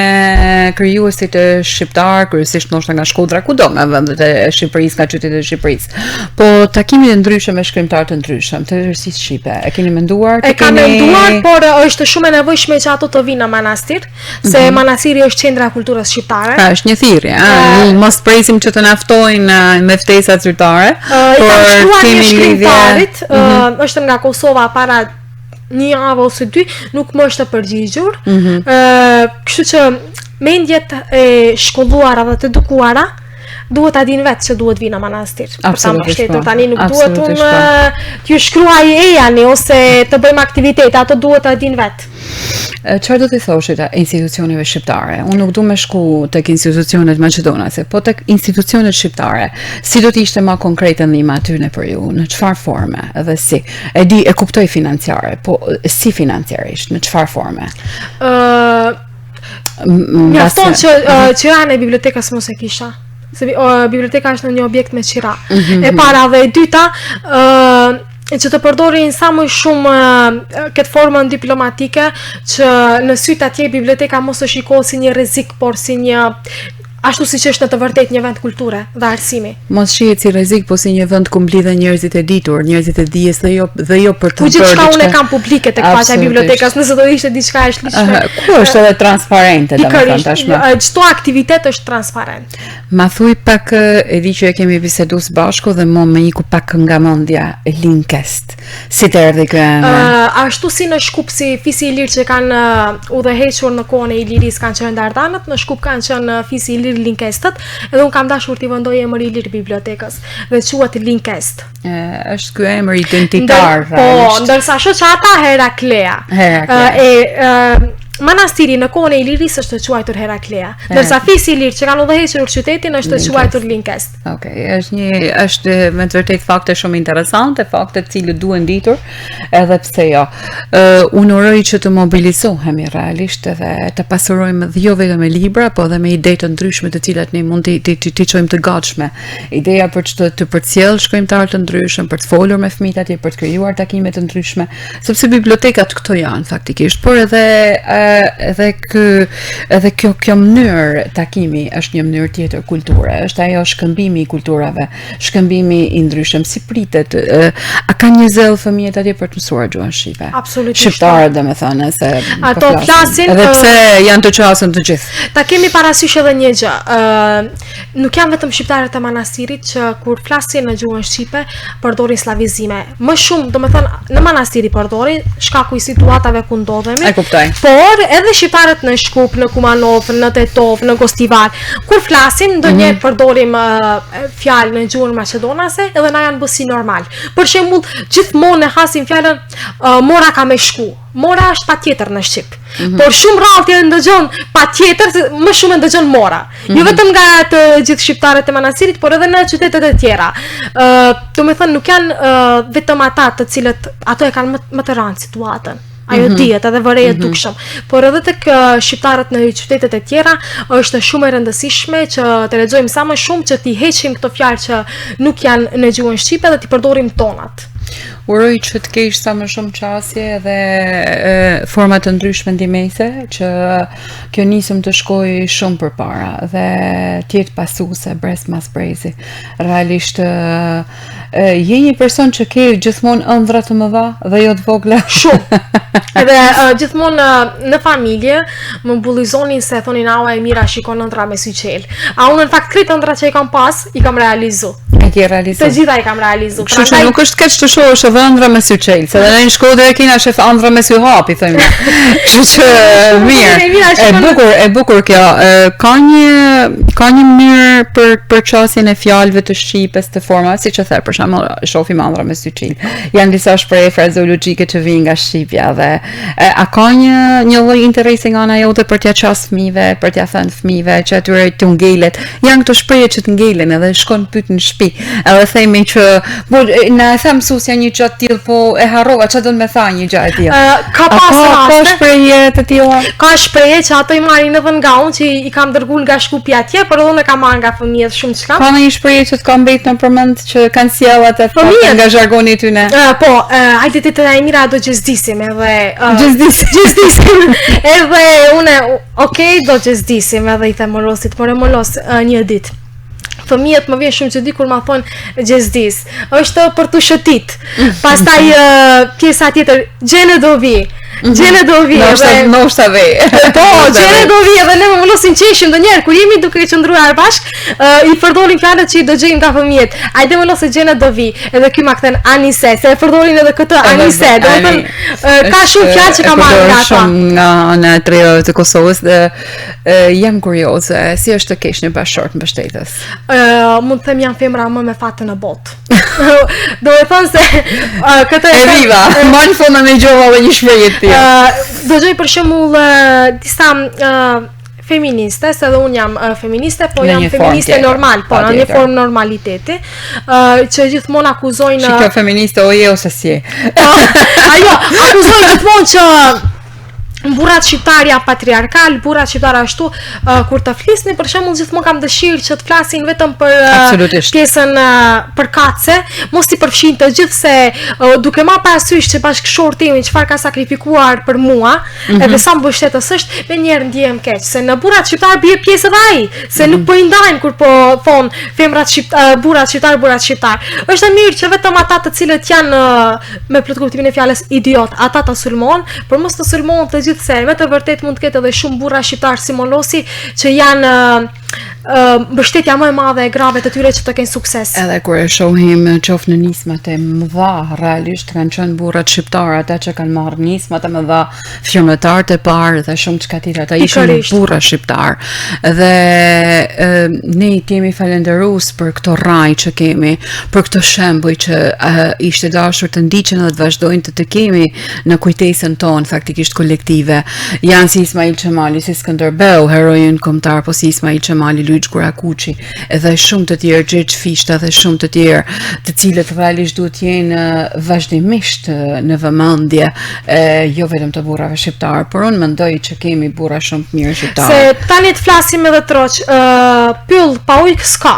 krijuesit e shqiptar, kryesisht ndoshta nga Shkodra, kudo nga vendet e Shqipërisë, nga qytetet e Shqipërisë. Po takimin e ndryshëm me shkrimtar të ndryshëm, të tërësisë shqipe. E keni menduar? E kam menduar, por është shumë e nevojshme që ato të vinë në manastir, se manastiri është qendra e kulturës shqiptare. Pra është një thirrje, mos presim që të na ftojnë me ftesa zyrtare, por kemi shkrimtarit, është nga Kosova para një javë ose dy, nuk më është përgjigjur. Kështu që mendjet e shkolluara dhe të edukuara duhet ta dinë vetë që duhet vinë në manastir. Absolutisht. Tani nuk duhet t'ju shkruaj ejani ose të bëjmë aktivitete, ato duhet ta dinë vetë. Çfarë do t'i thoshit institucioneve shqiptare? Unë nuk du me shku tek institucionet maqedonase, po tek institucionet shqiptare. Si do t'ishte ma konkrete ndihma aty në për ju? Në çfarë forme? Edhe si? E di, e kuptoj financiare, po si financiarisht? Në çfarë forme? Mjafton që qiranë e bibliotekës mos e kisha. Se biblioteka është në një objekt me qira. E para dhe e dyta, që të përdorin sa më shumë këtë formën diplomatike, që në sytë atje biblioteka mos të shikohet si një rrezik, por si një ashtu siç është në të vërtetë një vend kulture dhe arsimi. Mos shihet si rrezik, po si një vend ku mblidhen njerëzit e ditur, njerëzit e dijes dhe jo për të bërë diçka. Gjithçka unë kam publike tek faqja e bibliotekës, nëse do ishte diçka e shligjshme. Ku është edhe transparente domethënë tashmë. Çdo aktivitet është transparent. Ma thuj pak, e di që e kemi biseduar së bashku dhe më iku pak nga mendja Linkest. Si të erdhi ky emër? Ashtu si në Shkup si Fisi i Lirë që kanë udhëhequr në kohën e Iliris kanë qenë Dardanët, në Shkup kanë qenë Fisi i Lirë Linkestët, edhe unë kam dashur t'i vendoj emër i Lirë bibliotekës dhe quhet Linkest. Është ky emër identitar. Po, ndërsa shoqata Heraklea. Manastiri në kohën e Iliris është të quajtur Heraklea, ndërsa Fisi i Lirë që kanë udhëhequr qytetin është të quajtur Linkest. Okej, është me të vërtetë fakte shumë interesante, fakte të cilët duhen ditur, edhe pse jo. Unë uroj që të mobilizohemi realisht dhe të pasurojmë jo vetëm me libra, po edhe me ide të ndryshme të cilat ne mund t'i çojmë të gatshme. Ideja për të përcjell shkrimtar të ndryshëm, për të folur me fëmijët atje, për të krijuar takime të ndryshme, sepse bibliotekat këto janë faktikisht, por edhe kjo mënyrë takimi është një mënyrë tjetër kulture, është ajo shkëmbimi i kulturave, shkëmbimi i ndryshëm, si pritet, a ka një zell fëmijët atje për të mësuar gjuhën shqipe? Absolutisht. Shqiptarët domethënë se ato flasin, edhe pse janë të qasën të gjithë. Ta kemi parasysh edhe një gjë. Nuk janë vetëm shqiptarët e manastirit që kur flasin në gjuhën shqipe përdorin slavizime. Më shumë, domethënë në manastiri përdorin shkaku i situatave ku ndodhemi. E kuptoj. Por edhe shqiptarët në Shkup, në Kumanov, në Tetov, në Gostivar, kur flasim ndonjëherë përdorim fjalë në gjuhën maqedonase, edhe na janë bësi normal. Për shembull, gjithmonë e hasim fjalën mora ka me shku. Mora është patjetër në shqip. Por shumë rrallë e ndëgjon patjetër, më shumë e ndëgjon mora. Jo vetëm nga të gjithë shqiptarët e manastirit, por edhe në qytetet e tjera. Domethënë nuk janë vetëm ata të cilët ato e kanë më të rëndë situatën. Ajo dihet edhe vërejet dukshëm. Por edhe tek shqiptarët në qytetet e tjera është shumë e rëndësishme që të lexojmë sa më shumë, që t'i heqim këto fjalë që nuk janë në gjuhën shqipe dhe t'i përdorim tonat. Uroj që të kesh sa më shumë qasje dhe forma të ndryshme ndihmëse, që kjo nisëm të shkojë shumë përpara dhe të jetë pasuese brez mas brezi. Realisht je një person që ke gjithmonë ëndra të mëdha dhe jo të vogla. Shumë. Edhe gjithmonë në familje më bullizonin se thonin aua e mira shikon ëndra me sy qel. A unë në fakt kretë ëndra që i kam pas, i kam realizu. E ke realizu. Të gjitha i kam realizu. Kështu që nuk është keq të shohësh edhe dhe ëndra me sy qelë, se dhe në Shkodër e kina shef ëndra me sy hapi, thëmë. Kështu që mirë, e bukur kjo. Ka një mënyrë për qasjen e fjalëve të shqipes të forma, si që the, për shembull, shohim ëndra me sy qelë. Janë disa shprehje frazeologjike që vijnë nga shqipja dhe a ka një lloj interesi nga ana jote për t'ia qas fëmijëve, për t'ia thënë fëmijëve që atyre të ngelet. Janë këto shprehje që të ngelen edhe shkon pyet në shtëpi. Edhe themi që na e tham mësuesja një gjë të tillë, po e harrova, çfarë do të më tha një gjë e tillë. Ka pas raste. Ka shprehje të tilla. Ka shprehje që ato i marrin edhe nga unë që i kam dërguar nga shkupja atje, por unë e kam marrë nga fëmijët shumë çka. Ka një shprehje që të ka mbetur në përmend që kanë sjellat e fëmijët nga zhargoni i tyre. Po, hajde ti të Mira do gjezdisim edhe Gjezdisim. edhe unë okay, do gjezdisim edhe I them molosit, por e molos një ditë. Fëmijët më vjen shumë çudi kur ma thonë gjezdis. Është për të shëtit. Pastaj pjesa tjetër, gjene do vi. Gjene do vi. Noshta vej. Po, gjene do vi edhe ne më molosin qeshim ndonjëherë kur jemi duke qëndruar bashk, I përdorin fjalët që I dëgjojmë nga fëmijët. Hajde molose gjene do vi. Edhe ky ma kthen anise, se e përdorin edhe këtë anise. Domethënë ka shumë fjalë që ka marrë nga ata. Nga ana e tretë të Kosovës dhe jam kurioze, si është të kesh një bashkëshort mbështetës? Mund të them janë femra më me fatën në botë. Do të thonë se këtë e viva, më në fund me gjova dhe një shprehje të tillë. Do gjoj për shembull disa feministe, se dhe unë jam feministe, po jam feministe normal, po në një formë normaliteti, që gjithmonë akuzojnë... Shiko feministe oje ose si? Ajo, akuzojnë gjithmonë që burrat shqiptar janë patriarkal, burrat shqiptar ashtu, kur të flisni për shembull gjithmonë kam dëshirë që të flasin vetëm për pjesën përkatëse, mos I përfshin të gjithë se duke marrë parasysh që bashkëshorti im çfarë ka sakrifikuar për mua, edhe sa mbështetës është, menjëherë ndjehem keq, se në burrat shqiptar bie pjesë edhe ai, se nuk po I ndajnë kur po thon femrat shqiptar, burrat shqiptar. Është mirë që vetëm ata të cilët janë me plot kuptimin e fjalës idiot, ata të sulmon, por mos të sulmon të gjithë se me të vërtet mund të ketë edhe shumë burra shqiptar si Molosi që janë mbështetja më e madhe e grave të tyre që të kenë sukses. Edhe kur e shohim qoftë në nismat e mëdha, realisht kanë qenë burrat shqiptar, ata që kanë marrë nismat e mëdha, firmëtarët e parë dhe shumë çka tjetër, ata ishin burra shqiptar. Dhe ne I kemi falendërues për këto raj që kemi, për këto shembuj që ishte dashur të ndiqen dhe të vazhdojnë të kemi në kujtesën tonë faktikisht kolektive. Janë si Ismail Qemali, si Skënderbeu, heroin kombëtar, po si Ismail Qemali, Gurakuqi, edhe shumë të tjerë, Gjergj Fishta dhe shumë të tjerë, të cilët realisht duhet jenë vazhdimisht në vëmendje, jo vetëm të burrave shqiptar, por unë mendoj që kemi burra shumë të mirë shqiptar. Se tani të flasim edhe troq, pyll pa ujë s'ka.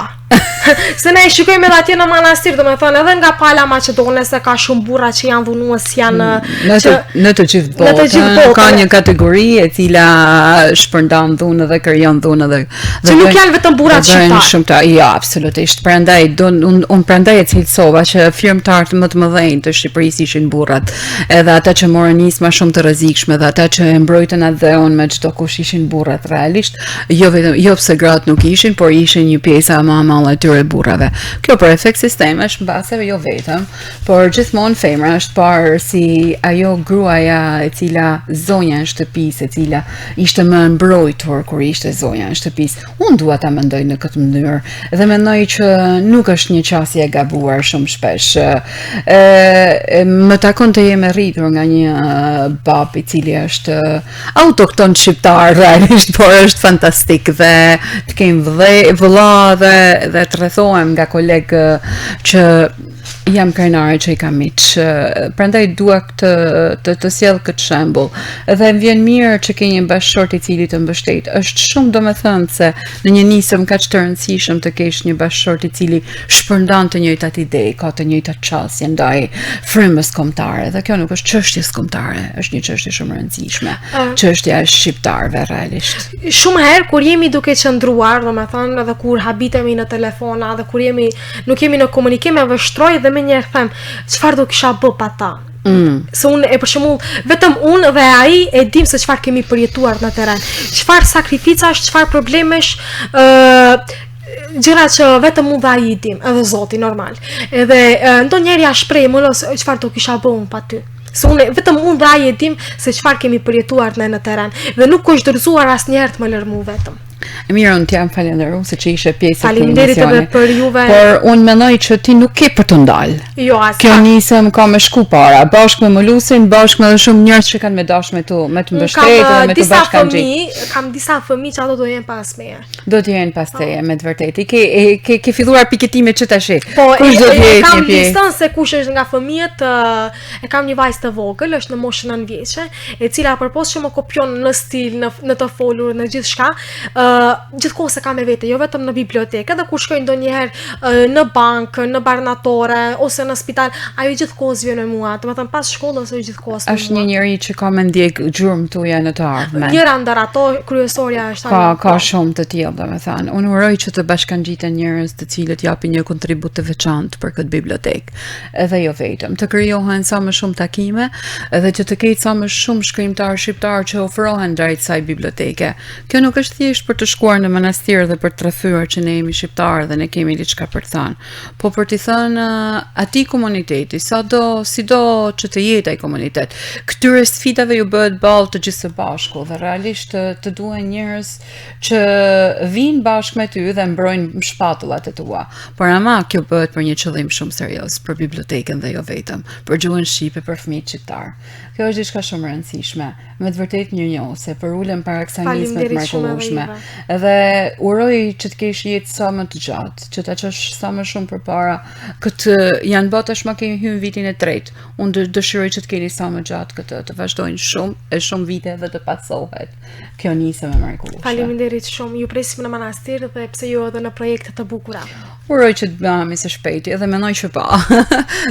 Se ne shikojmë edhe atje në manastir, do me thonë edhe nga pala Maqedone se ka shumë burra që janë dhunues, janë në të gjithë botën. Ka një kategori e cila shpërndan dhunë dhe krijon dhunë dhe që nuk janë vetëm burrat shqiptar. Jo, absolutisht. Prandaj unë prandaj e cilësova që firmtarët më të mëdhenj të Shqipërisë ishin burrat, edhe ata që morën nisma shumë të rrezikshme dhe ata që e mbrojtën atë dheun me çdo kush ishin burrat realisht, jo vetëm jo pse gratë nuk ishin, por ishin një pjesë më e madhe e tyre burrave. Kjo për efekt sistemesh mbase jo vetëm, por gjithmonë femra është parë si ajo gruaja e cila zonja e shtëpisë, e cila ishte më mbrojtur kur ishte zonja e shtëpisë. Unë dua ta mendoj në këtë mënyrë dhe mendoj që nuk është një qasje e gabuar shumë shpesh. Më takon të jem e rritur nga një bab I cili është autokton shqiptar realisht, por është fantastik dhe të kem vëlla dhe të rrethohem nga kolegë që jam krenare që I kam miq. Prandaj dua të sjell këtë shembull. Dhe më vjen mirë që ke një bashkëshort I cili të mbështet. Është shumë domethënë se në një nisëm kaq të rëndësishëm të kesh një bashkëshort I cili shpërndan të njëjtat ide, ka të njëjtat çësje ndaj frymës kombëtare. Dhe kjo nuk është çështje kombëtare, është një çështje shumë e rëndësishme. Çështja e shqiptarëve realisht. Shumë herë kur jemi duke qëndruar, domethënë, edhe kur habitemi në telefona, edhe kur nuk jemi në komunikim, e vështroj dhe me njerë them, çfarë do kisha bë pa ta? Se unë për shembull vetëm unë dhe ai e dim se çfarë kemi përjetuar në terren. Çfarë sakrificash, çfarë problemesh, gjëra që vetëm mund dhe ai i dim, edhe Zoti normal. Edhe ndonjëherë ja shpreh më çfarë do kisha bëu pa ty. Se unë vetëm unë dhe ai e dim se çfarë kemi përjetuar në terren dhe nuk është dorëzuar asnjëherë të më lërmu vetëm. E mirë, unë t'jam falenderuar se që ishe pjesë e këtij Faleminderit edhe për juve. Por unë mendoj që ti nuk ke për të ndalë. Jo, as. Kjo nisëm ka me shku para, bashkë me Molusin, bashkë me edhe shumë njerëz që kanë me dash me të mbështetë dhe me të bashkangjitur. Kam disa fëmijë që ato do jenë pas meje. Do të jenë pas teje me të vërtetë. Ke filluar piketimet që tash. Po, kush do të jetë kam listën se kush është nga fëmijët, e kam një vajzë të vogël, është në moshën 9 vjeçe, e cila përpos që më kopjon në stil, në të folur, në gjithçka, gjithkohë se kam me vete, jo vetëm në bibliotekë, edhe kur shkoj ndonjëherë në bankë, në baranatore ose në spital, ajo gjithkohë vjen me mua. Domethënë pas shkollës është gjithkohë. Është një njerëz që ka me ndjek gjurmë tuaja në të ardhmen. Njëra ndër ato kryesorja është ajo. Ka shumë të tillë, domethënë. Unë uroj që të bashkangjiten njerëz të cilët japin një kontribut të veçantë për këtë bibliotekë. Edhe jo vetëm, të krijohen sa më shumë takime, edhe që të ketë sa më shumë shkrimtarë shqiptar që ofrohen drejt kësaj biblioteke. Kjo nuk është thjesht për të shkuar në manastir dhe për të rrethyur që ne jemi shqiptarë dhe ne kemi diçka për të thënë, po për të thënë atij komuniteti, sido që të jetë ai komunitet. Këtyre sfidave ju bëhet ballë të gjithë së bashku dhe realisht të duhen njerëz që vinë bashkë me ty dhe mbrojnë shpatullat e tua. Por ama kjo bëhet për një qëllim shumë serioz, për bibliotekën dhe jo vetëm, për gjuhën shqipe, për fëmijët shqiptar. Kjo është diçka shumë e rëndësishme, me të vërtetë mirënjohëse për ulën para kësaj nisme të mrekullueshme. Edhe uroj që të kesh jetë sa më të gjatë, që ta çosh sa më shumë përpara këtë janë bota tashmë kemi hyrë vitin e tretë. Unë dëshiroj që të keni sa më gjatë këtë, të vazhdojnë shumë vite dhe të pasohet kjo nisje me mrekullueshme. Faleminderit shumë. Ju presim në manastir dhe pse jo edhe në projekte të bukura. Uroj që të bëhemi së shpejti edhe mendoj që po.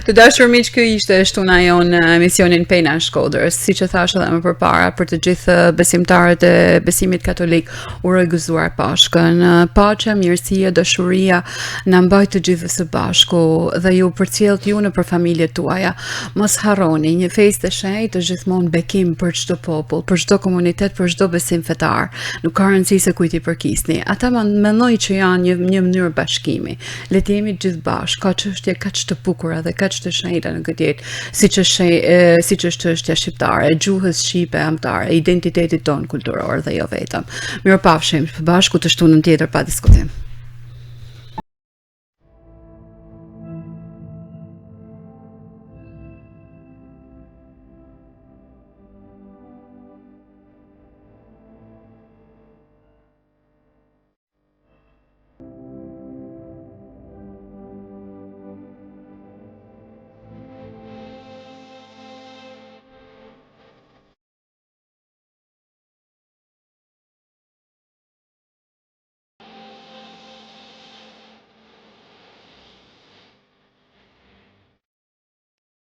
Të dashur miq, kjo ishte shtuna jonë në emisionin Pena e Shkodrës. Siç e thash edhe më përpara, për të gjithë besimtarët e besimit katolik, uroj gëzuar Pashkën. Paqja, mirësia, dashuria na mbajë të gjithë së bashku dhe ju përcjellt ju në për familjet tuaja. Mos harroni, një festë e shenjtë është gjithmonë bekim për çdo popull, për çdo komunitet, për çdo besim fetar. Nuk ka rëndësi se kujt i përkisni. Ata mendoj që janë një mënyrë bashkimi. Le të jemi gjithë bashkë, ka çështje kaq të bukura dhe kaq të shenjta në këtë jetë, siç është çështja shqiptare, gjuhës shqipe, amtare, identitetit ton kulturor dhe jo vetëm. Mirupafshim, bashku të shtunën tjetër pa diskutim.